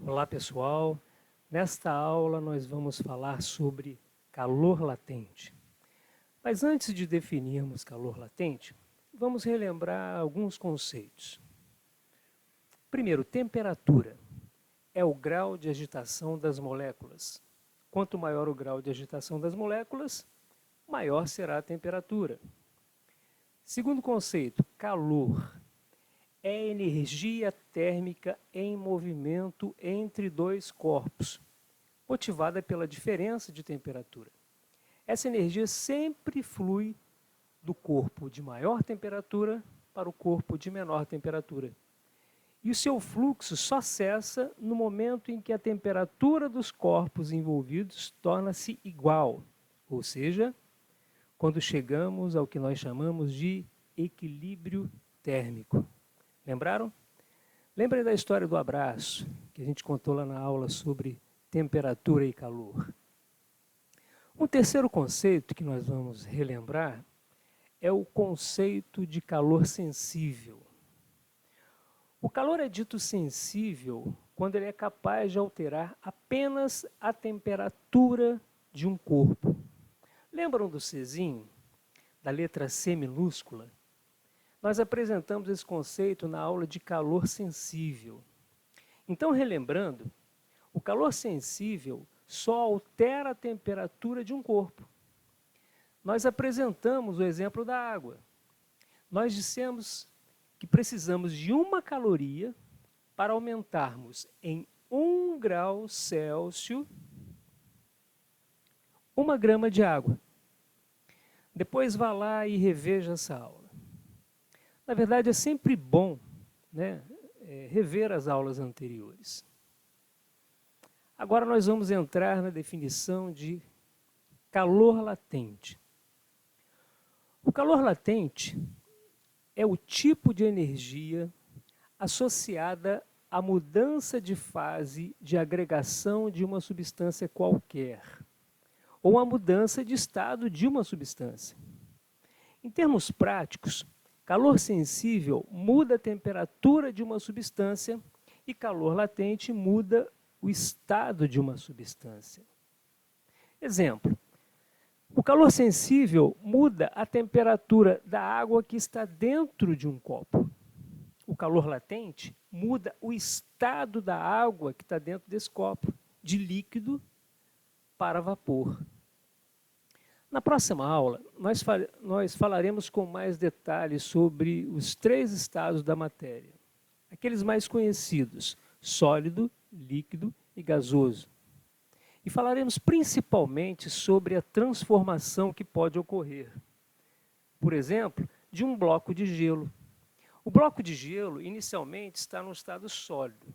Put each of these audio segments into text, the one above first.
Olá pessoal, nesta aula nós vamos falar sobre calor latente. Mas antes de definirmos calor latente, vamos relembrar alguns conceitos. Primeiro, temperatura é o grau de agitação das moléculas. Quanto maior o grau de agitação das moléculas, maior será a temperatura. Segundo conceito, calor é energia térmica em movimento entre dois corpos, motivada pela diferença de temperatura. Essa energia sempre flui do corpo de maior temperatura para o corpo de menor temperatura. E o seu fluxo só cessa no momento em que a temperatura dos corpos envolvidos torna-se igual, ou seja, quando chegamos ao que nós chamamos de equilíbrio térmico. Lembraram? Lembrem da história do abraço, que a gente contou lá na aula sobre temperatura e calor. Um terceiro conceito que nós vamos relembrar é o conceito de calor sensível. O calor é dito sensível quando ele é capaz de alterar apenas a temperatura de um corpo. Lembram do Czinho, da letra C minúscula? Nós apresentamos esse conceito na aula de calor sensível. Então, relembrando, o calor sensível só altera a temperatura de um corpo. Nós apresentamos o exemplo da água. Nós dissemos que precisamos de 1 caloria para aumentarmos em 1 grau Celsius 1 grama de água. Depois vá lá e reveja essa aula. Na verdade, é sempre bom, né, rever as aulas anteriores. Agora nós vamos entrar na definição de calor latente. O calor latente é o tipo de energia associada à mudança de fase de agregação de uma substância qualquer, ou à mudança de estado de uma substância. Em termos práticos, calor sensível muda a temperatura de uma substância e calor latente muda o estado de uma substância. Exemplo, o calor sensível muda a temperatura da água que está dentro de um copo. O calor latente muda o estado da água que está dentro desse copo, de líquido para vapor. Na próxima aula, nós falaremos com mais detalhes sobre os 3 estados da matéria, aqueles mais conhecidos, sólido, líquido e gasoso. E falaremos principalmente sobre a transformação que pode ocorrer. Por exemplo, de um bloco de gelo. O bloco de gelo, inicialmente, está no estado sólido.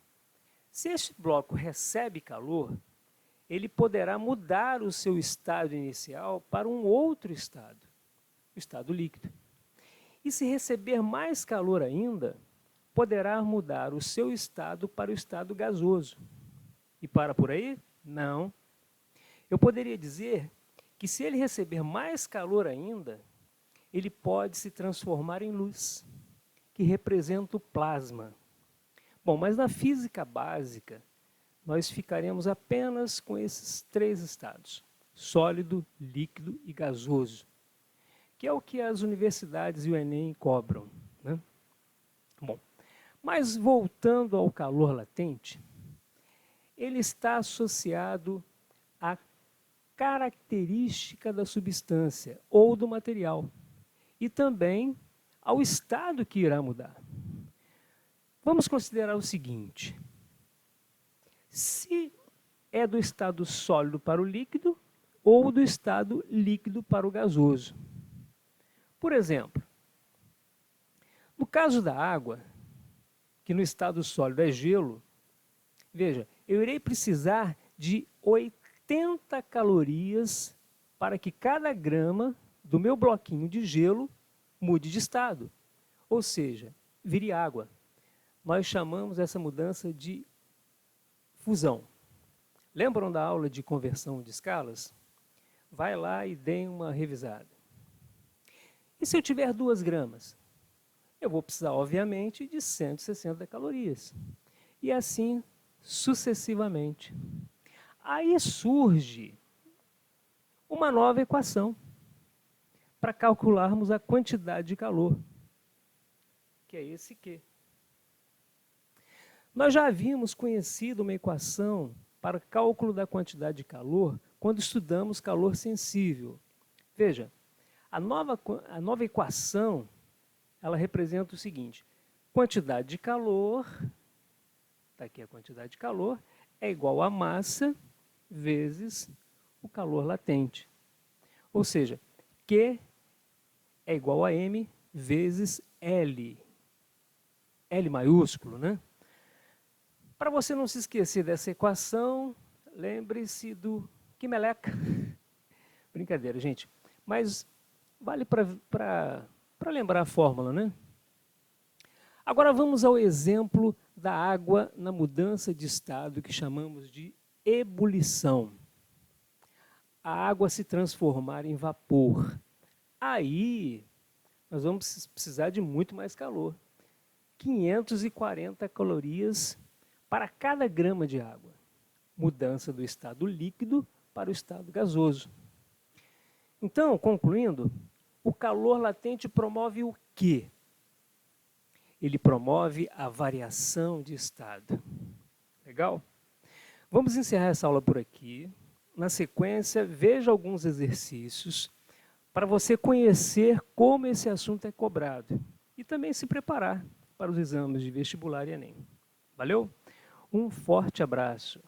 Se este bloco recebe calor, ele poderá mudar o seu estado inicial para um outro estado, o estado líquido. E se receber mais calor ainda, poderá mudar o seu estado para o estado gasoso. E para por aí? Não. Eu poderia dizer que se ele receber mais calor ainda, ele pode se transformar em luz, que representa o plasma. Bom, mas na física básica, nós ficaremos apenas com esses 3 estados, sólido, líquido e gasoso, que é o que as universidades e o Enem cobram, né? Bom, mas voltando ao calor latente, ele está associado à característica da substância ou do material e também ao estado que irá mudar. Vamos considerar o seguinte: se é do estado sólido para o líquido ou do estado líquido para o gasoso. Por exemplo, no caso da água, que no estado sólido é gelo, veja, eu irei precisar de 80 calorias para que cada grama do meu bloquinho de gelo mude de estado, ou seja, vire água. Nós chamamos essa mudança de fusão. Lembram da aula de conversão de escalas? Vai lá e deem uma revisada. E se eu tiver 2 gramas? Eu vou precisar, obviamente, de 160 calorias. E assim sucessivamente. Aí surge uma nova equação para calcularmos a quantidade de calor, que é esse Q. Nós já havíamos conhecido uma equação para cálculo da quantidade de calor quando estudamos calor sensível. Veja, a nova equação, ela representa o seguinte: quantidade de calor, está aqui a quantidade de calor, é igual a massa vezes o calor latente. Ou seja, Q é igual a M vezes L. L maiúsculo, né? Para você não se esquecer dessa equação, lembre-se do Quimeleca. Brincadeira, gente. Mas vale para lembrar a fórmula, né? Agora vamos ao exemplo da água na mudança de estado, que chamamos de ebulição. A água se transformar em vapor. Aí nós vamos precisar de muito mais calor. 540 calorias para cada grama de água. Mudança do estado líquido para o estado gasoso. Então, concluindo, o calor latente promove o quê? Ele promove a variação de estado. Legal? Vamos encerrar essa aula por aqui. Na sequência, veja alguns exercícios para você conhecer como esse assunto é cobrado e também se preparar para os exames de vestibular e Enem. Valeu? Um forte abraço.